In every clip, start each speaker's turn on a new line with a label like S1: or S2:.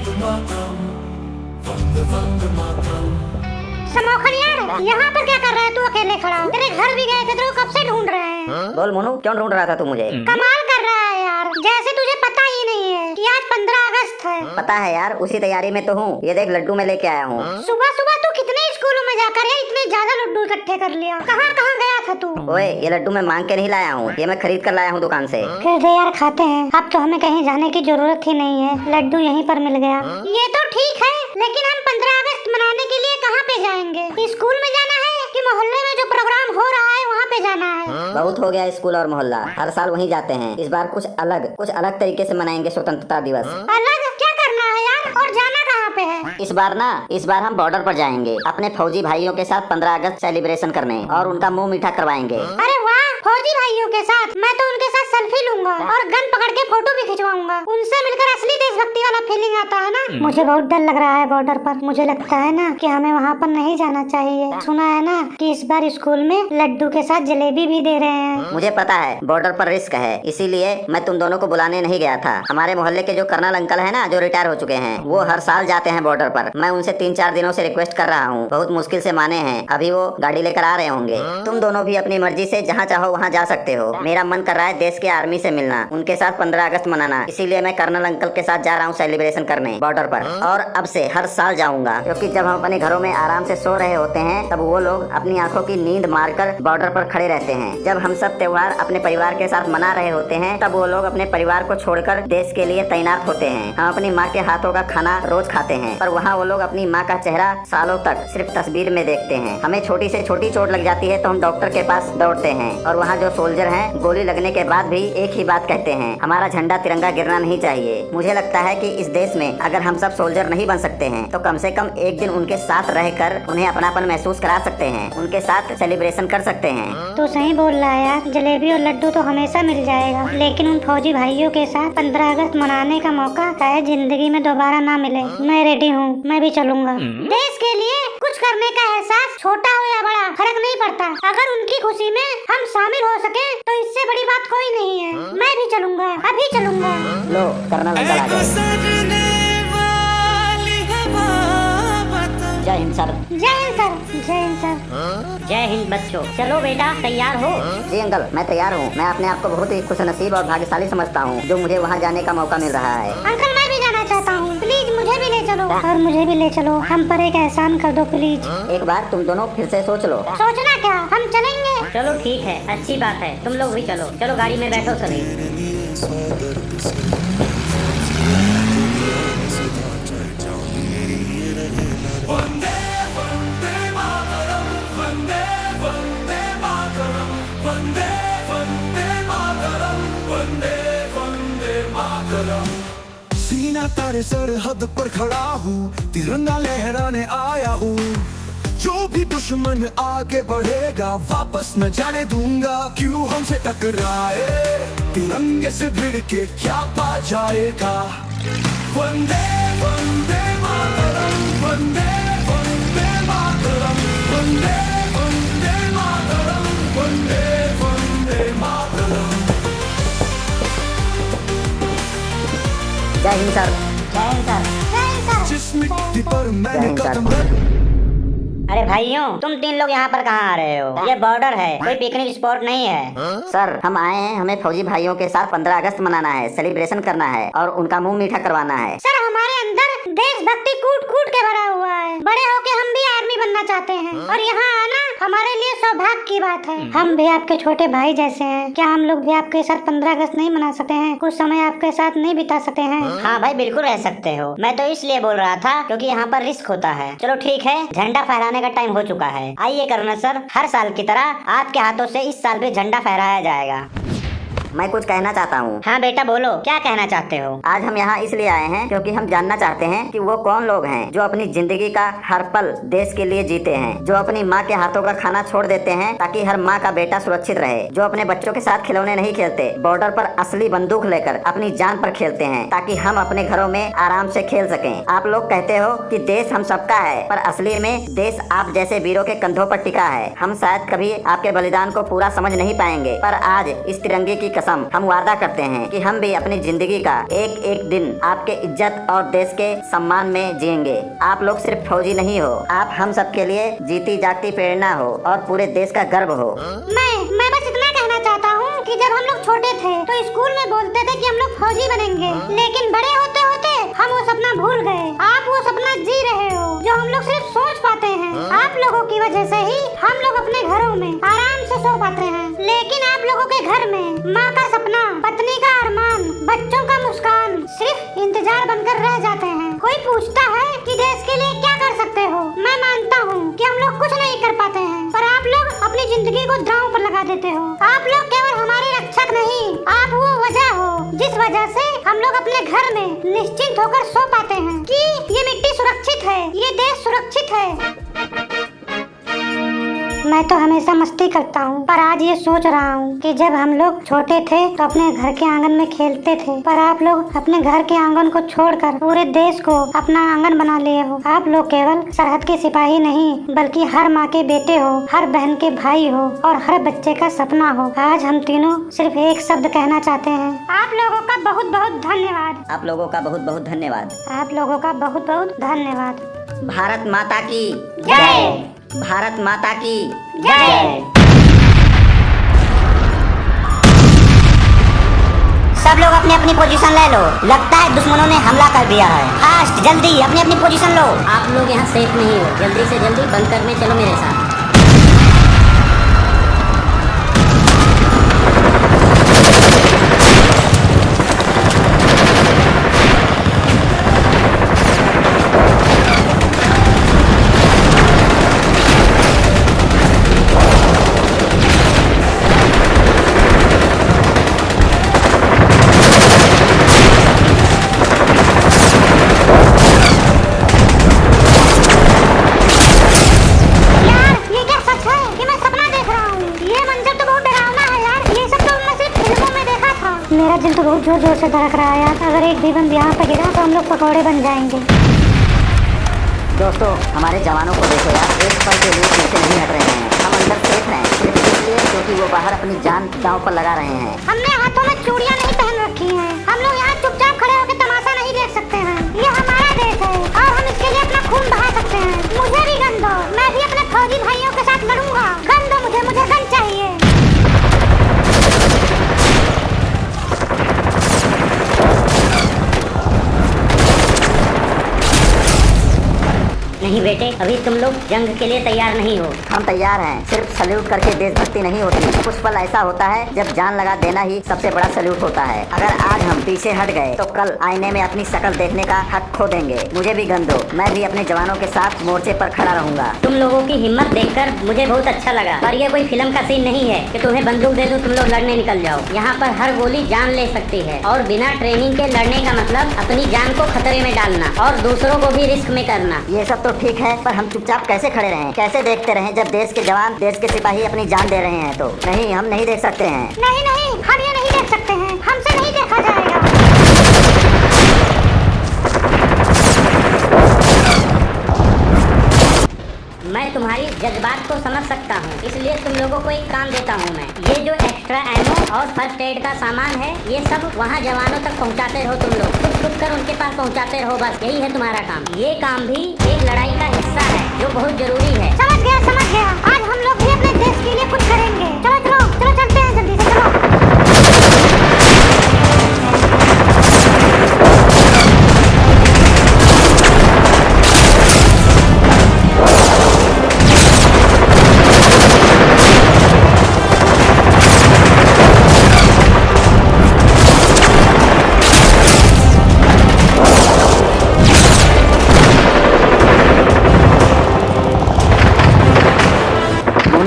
S1: समोखन यार, यहाँ पर क्या कर रहा है तू अकेले खड़ा? तेरे घर भी गए थे तो कब से ढूंढ रहे हैं।
S2: बोल मोनू, क्यों ढूंढ रहा था तू मुझे?
S1: कमाल कर रहा है यार, जैसे तुझे पता ही नहीं है कि आज 15 अगस्त है।
S2: पता है यार, उसी तैयारी में तो हूँ। ये देख लड्डू मैं लेके आया हूँ।
S1: सुबह सुबह तू कितने स्कूलों में जाकर इतने ज्यादा लड्डू इकट्ठे कर लिया? कहाँ कहाँ गया था तू?
S2: ओए, ये लड्डू मैं मांग के नहीं लाया हूँ, ये मैं खरीद कर लाया हूँ दुकान से।
S1: फिर दे यार, खाते हैं। अब तो हमें कहीं जाने की जरूरत ही नहीं है, लड्डू यहीं पर मिल गया। ये तो ठीक है, लेकिन हम 15 अगस्त मनाने के लिए कहाँ पे जाएंगे? स्कूल में जाना है कि मोहल्ले में जो प्रोग्राम हो रहा है वहाँ पे जाना है?
S2: बहुत हो गया स्कूल और मोहल्ला, हर साल वहीं जाते हैं। इस बार कुछ अलग तरीके से मनाएंगे स्वतंत्रता दिवस।
S1: अलग क्या करना है यार, और जाना कहाँ पे है?
S2: इस बार हम बॉर्डर पर जाएंगे अपने फौजी भाइयों के साथ 15 अगस्त सेलिब्रेशन करने, और उनका मुंह मीठा करवाएंगे।
S1: अरे वाह, फौजी भाइयों के साथ? मैं तो उनके साथ सेल्फी लूंगा और गन पकड़ के फोटो भी खिंचवाऊंगा। उनसे मिलकर असली देशभक्ति वाला फीलिंग आता है ना। मुझे बहुत डर लग रहा है बॉर्डर पर। मुझे लगता है ना कि हमें वहाँ पर नहीं जाना चाहिए। सुना है ना कि इस बार स्कूल में लड्डू के साथ जलेबी भी दे रहे हैं।
S2: मुझे पता है बॉर्डर पर रिस्क है, इसीलिए मैं तुम दोनों को बुलाने नहीं गया था। हमारे मोहल्ले के जो कर्नल अंकल है ना, जो रिटायर हो चुके हैं, वो हर साल जाते हैं बॉर्डर पर। मैं उनसे 3-4 दिनों से रिक्वेस्ट कर रहा हूँ, बहुत मुश्किल से माने हैं। अभी वो गाड़ी लेकर आ रहे होंगे। तुम दोनों भी अपनी मर्जी से जहाँ चाहो वहाँ जा सकते हो। मेरा मन कर रहा है देश के आर्मी से मिलना, उनके साथ 15 अगस्त मनाना, इसीलिए मैं कर्नल अंकल के साथ जा रहा हूँ सेलिब्रेशन करने बॉर्डर पर। और अब से हर साल जाऊंगा, क्योंकि जब हम अपने घरों में आराम से सो रहे होते हैं, तब वो लोग अपनी आंखों की नींद मारकर बॉर्डर पर खड़े रहते हैं। जब हम सब त्योहार अपने परिवार के साथ मना रहे होते हैं, तब वो लोग अपने परिवार को छोड़कर देश के लिए तैनात होते हैं। हम अपनी माँ के हाथों का खाना रोज खाते हैं, पर वहाँ वो लोग अपनी माँ का चेहरा सालों तक सिर्फ तस्वीर में देखते हैं। हमें छोटी से छोटी चोट लग जाती है तो हम डॉक्टर के पास दौड़ते हैं, और वहाँ जो सोल्जर हैं गोली लगने के बाद भी एक ही बात कहते हैं, हमारा झंडा तिरंगा गिरना नहीं चाहिए। मुझे लगता है कि इस देश में अगर हम सब सोल्जर नहीं बन सकते हैं, तो कम से कम एक दिन उनके साथ रहकर उन्हें अपनापन महसूस करा सकते हैं, उनके साथ सेलिब्रेशन कर सकते हैं।
S1: तो सही बोल रहा है यार, जलेबी और लड्डू तो हमेशा मिल जाएगा, लेकिन उन फौजी भाइयों के साथ 15 अगस्त मनाने का मौका शायद जिंदगी में दोबारा ना मिले। मैं रेडी हूँ, मैं भी चलूंगा। देश के लिए कुछ करने का एहसास छोटा हो या बड़ा फर्क नहीं पड़ता। अगर उनकी खुशी में हम शामिल हो सके तो इससे बड़ी बात कोई नहीं है। मैं भी चलूंगा, अभी चलूंगा।
S2: लो कर्नल अंकल आ गए। जय हिंद सर।
S1: जय हिंद सर। जय हिंद सर।
S2: जय हिंद बच्चों। चलो बेटा, तैयार हो? जी अंकल, मैं तैयार हूँ। मैं अपने आप को बहुत ही खुशनसीब और भाग्यशाली समझता हूँ जो मुझे वहाँ जाने का मौका मिल रहा है।
S1: अंकल, मैं भी जाना चाहता हूँ, प्लीज मुझे भी ले चलो। और मुझे भी ले चलो, हम पर एक एहसान कर दो प्लीज।
S2: एक बार तुम दोनों फिर से सोच लो।
S1: सोचना क्या, हम चलेंगे।
S3: चलो ठीक है, अच्छी बात है, तुम लोग भी चलो। चलो गाड़ी में बैठो सभी।
S4: सीना तारे सरहद पर खड़ा हूँ, तिरंगा लहराने आया हूँ। जो भी दुश्मन आगे बढ़ेगा वापस न जाने दूंगा। क्यों हमसे टकराए, तिरंगे से भिड़ के क्या पा जाएगा। वंदे वंदे मातरम, वंदे वंदे मातरम, वंदे वंदे मातरम, वंदे वंदे मातरम।
S2: जय हिंद सर।
S3: जय हिंद सर।
S1: जय हिंद सर।
S4: जिस मिट्टी पर मैंने कदम
S3: अरे भाइयों, तुम 3 लोग यहाँ पर कहाँ आ रहे हो? ये बॉर्डर है, कोई पिकनिक स्पॉट नहीं है।
S2: सर, हम आए हैं, हमें फौजी भाइयों के साथ 15 अगस्त मनाना है, सेलिब्रेशन करना है और उनका मुंह मीठा करवाना है।
S1: सर, हमारे अंदर देशभक्ति कूट कूट के भरा हुआ है। बड़े होके हम भी आर्मी बनना चाहते हैं, और यहाँ आना हमारे लिए सौभाग्य की बात है। हम भी आपके छोटे भाई जैसे हैं। क्या हम लोग भी आपके साथ 15 अगस्त नहीं मना सकते हैं? कुछ समय आपके साथ नहीं बिता सकते हैं?
S3: हाँ भाई, बिल्कुल रह सकते हो। मैं तो इसलिए बोल रहा था क्योंकि यहाँ पर रिस्क होता है। चलो ठीक है, झंडा फहराने का टाइम हो चुका है। आइए कर्नल सर, हर साल की तरह आपके हाथों से इस साल भी झंडा फहराया जाएगा।
S2: मैं कुछ कहना चाहता हूँ।
S3: हाँ बेटा बोलो, क्या कहना चाहते हो?
S2: आज हम यहाँ इसलिए आए हैं क्योंकि हम जानना चाहते हैं कि वो कौन लोग हैं जो अपनी जिंदगी का हर पल देश के लिए जीते हैं, जो अपनी माँ के हाथों का खाना छोड़ देते हैं ताकि हर माँ का बेटा सुरक्षित रहे, जो अपने बच्चों के साथ खिलौने नहीं खेलते, बॉर्डर पर असली बंदूक लेकर अपनी जान पर खेलते हैं ताकि हम अपने घरों में आराम से खेल सकें। आप लोग कहते हो कि देश हम सबका है, पर असली में देश आप जैसे वीरों के कंधों पर टिका है। हम शायद कभी आपके बलिदान को पूरा समझ नहीं पाएंगे, पर आज इस तिरंगे की कसम हम वादा करते हैं कि हम भी अपनी जिंदगी का एक एक दिन आपके इज्जत और देश के सम्मान में जिएंगे। आप लोग सिर्फ फौजी नहीं हो, आप हम सब के लिए जीती जागती प्रेरणा हो और पूरे देश का गर्व हो।
S1: मैं बस इतना कहना चाहता हूँ कि जब हम लोग छोटे थे तो स्कूल में बोलते थे कि हम लोग फौजी बनेंगे, लेकिन बड़े होते होते हम वो सपना भूल गए। आप वो सपना जी रहे हो जो हम लोग सिर्फ सोच पाते हैं। आप लोगों की वजह से ही हम लोग अपने घरों में आराम से सो पाते हैं, लेकिन आप लोगों के घर में माँ का सपना, पत्नी का अरमान, बच्चों का मुस्कान सिर्फ इंतजार बनकर रह जाते हैं। कोई पूछता है कि देश के लिए क्या कर सकते हो, मैं मानता हूँ कि हम लोग कुछ नहीं कर पाते हैं, पर आप लोग अपनी जिंदगी को दांव पर लगा देते हो। आप लोग केवल हमारे रक्षक नहीं, आप वो वजह हो जिस वजह से हम लोग अपने घर में निश्चिंत होकर सो पाते हैं कि ये मिट्टी सुरक्षित है, ये देश सुरक्षित है। मैं तो हमेशा मस्ती करता हूँ, पर आज ये सोच रहा हूँ कि जब हम लोग छोटे थे तो अपने घर के आंगन में खेलते थे, पर आप लोग अपने घर के आंगन को छोड़कर पूरे देश को अपना आंगन बना लिए हो। आप लोग केवल सरहद के सिपाही नहीं, बल्कि हर माँ के बेटे हो, हर बहन के भाई हो और हर बच्चे का सपना हो। आज हम तीनों सिर्फ एक शब्द कहना चाहते हैं, आप लोगों का बहुत बहुत धन्यवाद।
S2: आप लोगों का बहुत बहुत धन्यवाद।
S1: आप लोगों का बहुत बहुत धन्यवाद।
S2: भारत माता की
S1: जय।
S2: भारत माता की
S1: जय।
S3: सब लोग अपनी अपनी पोजीशन ले लो, लगता है दुश्मनों ने हमला कर दिया है। फास्ट, जल्दी अपनी अपनी पोजीशन लो।
S5: आप लोग यहाँ सेफ नहीं हो, जल्दी से जल्दी बंकर में चलो मेरे साथ।
S1: मेरा दिल तो बहुत जोर जोर से धड़क रहा है यार। अगर एक भी बम यहाँ पे गिरा तो हम लोग पकौड़े बन जाएंगे।
S2: दोस्तों, हमारे जवानों को देखो यार, एक पल के लिए पीछे नहीं हट रहे हैं। हम अंदर सेफ हैं सिर्फ इसलिए क्योंकि वो बाहर अपनी जान दांव पर लगा रहे हैं।
S1: हमने हाथों में चूड़ियाँ नहीं पहन रखी हैं। हम लोग यहाँ चुपचाप खड़े होकर तमाशा नहीं देख सकते हैं। ये हमारा देश है और हम इसके लिए अपना खून बहा सकते हैं। मुझे भी गन दो, मैं भी अपने फौजी भाइयों के साथ लड़ूंगा। गन दो मुझे गन चाहिए।
S5: नहीं बेटे, अभी तुम लोग जंग के लिए तैयार नहीं हो।
S2: हम तैयार हैं, सिर्फ सल्यूट करके देशभक्ति नहीं होती। कुछ पल ऐसा होता है जब जान लगा देना ही सबसे बड़ा सल्यूट होता है। अगर आज हम पीछे हट गए तो कल आईने में अपनी शक्ल देखने का हक खो देंगे। मुझे भी गन दो, मैं भी अपने जवानों के साथ मोर्चे पर खड़ा रहूंगा।
S5: तुम लोगों की हिम्मत देखकर मुझे बहुत अच्छा लगा, पर ये कोई फिल्म का सीन नहीं है कि तुम्हें बंदूक दे दो तुम लोग लड़ने निकल जाओ। यहाँ पर हर गोली जान ले सकती है और बिना ट्रेनिंग के लड़ने का मतलब अपनी जान को खतरे में डालना और दूसरों को भी रिस्क में करना।
S2: ये सब तो ठीक है, पर हम चुपचाप कैसे खड़े रहें, कैसे देखते रहें जब देश के जवान, देश के सिपाही अपनी जान दे रहे हैं? तो नहीं, हम नहीं देख सकते हैं।
S1: नहीं, हम ये नहीं देख सकते हैं, हमसे नहीं देखा जाएगा।
S5: मैं तुम्हारी जज्बात को समझ सकता हूँ, इसलिए तुम लोगों को एक काम देता हूँ मैं। ये जो एक्स्ट्रा एमो और फर्स्ट एड का सामान है, ये सब वहाँ जवानों तक पहुँचाते रहो। तुम लोग खुद कर उनके पास पहुँचाते रहो, बस यही है तुम्हारा काम। ये काम भी एक लड़ाई का हिस्सा है जो बहुत जरूरी है।
S1: समझ गया। आज हम लोग भी अपने देश के लिए कुछ करेंगे। चलो चलते हैं जल्दी से, चलो।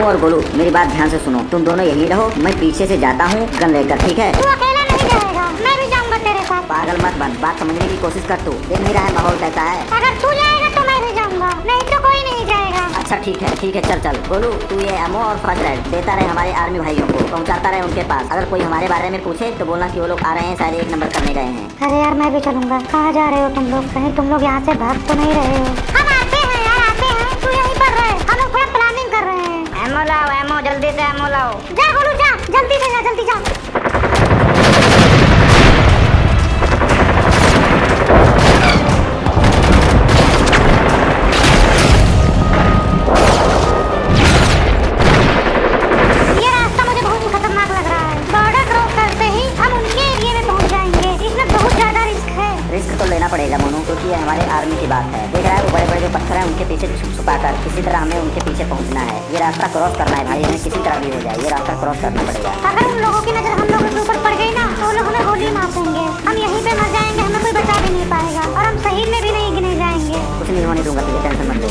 S2: और गोलू, मेरी बात ध्यान से सुनो। तुम दोनों यही रहो, मैं पीछे से जाता हूँ गन लेकर, ठीक है?
S1: तू अकेला नहीं जाएगा, मैं भी जाऊंगा तेरे साथ।
S2: पागल मत बन, बात समझने की कोशिश कर। तू देख नहीं रहा है माहौल कैसा है?
S1: अगर तू जाएगा तो मैं भी जाऊंगा, नहीं तो कोई नहीं जाएगा।
S2: अच्छा ठीक है, चल। गोलू, तू ये एमो और फर्स्ट एड देता रहे हमारे आर्मी भाइयों को, पहुँचाता रहे उनके पास। अगर कोई हमारे बारे में पूछे तो बोलना कि वो लोग आ रहे हैं, शायद 1 नंबर करने गए हैं।
S1: अरे यार, मैं भी चलूंगा। कहाँ जा रहे हो तुम लोग? कहीं तुम लोग यहाँ से भाग तो नहीं रहे हो? हम आते हैं यार, आते हैं। तू यहीं पर रहे, हम लोग थोड़ा प्लानिंग कर रहे हैं।
S3: एमो लाओ, एमो जल्दी से एमो लाओ।
S1: जा गोलू जा, जल्दी से जा, जल्दी जा।
S2: रिस्क तो लेना पड़ेगा मोनू, क्योंकि ये हमारे आर्मी की बात है। देख रहा है वो बड़े बड़े जो पत्थर हैं उनके पीछे छुपा कर किसी तरह हमें उनके पीछे पहुंचना है। ये रास्ता क्रॉस करना है भाई, हमें किसी तरह भी हो जाए ये रास्ता क्रॉस करना पड़ेगा।
S1: अगर उन लोगों की नजर हम लोगों के ऊपर पड़ गई ना तो वो लोग हमें गोली मार देंगे, हम यहीं पे मर जाएंगे, हमें कोई बचा भी नहीं पाएगा और हम शहीद में भी नहीं गिने जाएंगे।
S2: कुछ नहीं होने दूंगा तुझे, टेंशन मत ले।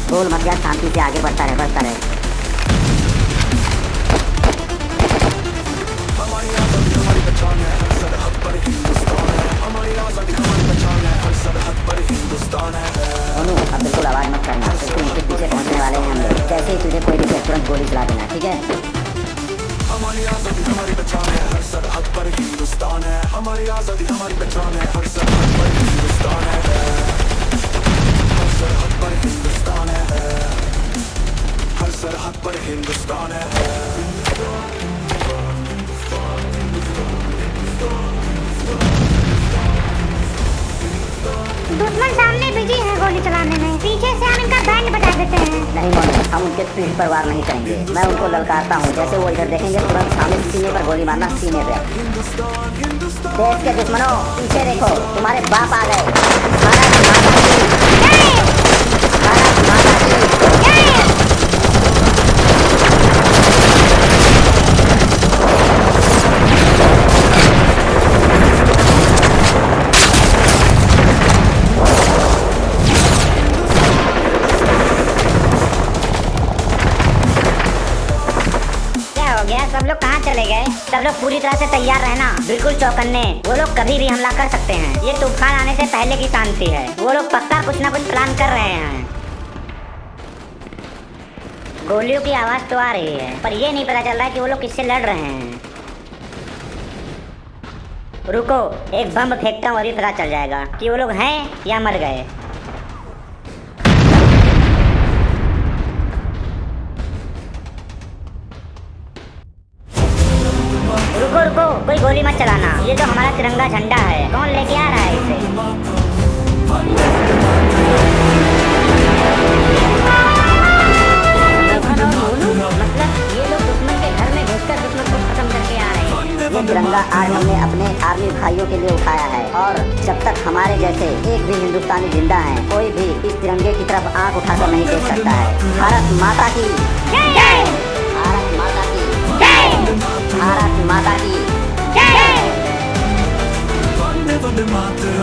S2: बोल मत यार, शांति से आगे बढ़ता रहे, बढ़ता रहे। सोनू अब बिल्कुल आवाज मत करना, क्योंकि उनके पीछे पहुंचने वाले हैं हम लोग। जैसे ही तुझे कोई दिखे तुरंत गोली चला देना, ठीक है?
S4: हमारी आजादी हमारी पहचान है, हर सरहद पर हिंदुस्तान है। हमारी आजादी हमारी पहचान है, हर सरहद पर हिंदुस्तान है। हर सरहद पर हिंदुस्तान है, हर सरहद पर हिंदुस्तान है।
S1: दुश्मन सामने बिजी है गोली चलाने में, पीछे से हम इनका बैंड बजा देते हैं।
S2: नहीं मोनू, हम उनके पीठ पर वार नहीं करेंगे। मैं उनको ललकारता हूँ, जैसे वो इधर देखेंगे तुरंत सामने सीने पर गोली मारना, सीने पे। देश के दुश्मनों पीछे देखो, तुम्हारे बाप आ गए। भारत माता की जय! भारत माता की जय!
S3: सब लोग कहाँ चले गए? सब लोग पूरी तरह से तैयार रहना, बिल्कुल चौकन्ने। वो लोग कभी भी हमला कर सकते हैं, ये तूफान आने से पहले की शांति है। वो लोग पक्का कुछ ना कुछ प्लान कर रहे हैं। गोलियों की आवाज तो आ रही है, पर ये नहीं पता चल रहा है कि वो लोग किससे लड़ रहे हैं। रुको, एक बम फेंकता हूँ, अभी पता चल जाएगा कि वो लोग हैं या मर गए। रुको रुको, कोई गोली मत चलाना, ये तो हमारा तिरंगा झंडा है। कौन लेके आ रहा है इसे? मतलब ये लोग दुश्मन के घर में घुसकर दुश्मन को खत्म करके आ रहे हैं।
S2: ये तिरंगा आज हमने अपने आर्मी भाइयों के लिए उठाया है, और जब तक हमारे जैसे एक भी हिंदुस्तानी जिंदा है, कोई भी इस तिरंगे की तरफ आंख उठाकर नहीं देख सकता है। भारत माता की जय! भारत माता की जय! भारत माता की जय!
S4: वंदे वंदे मातरम।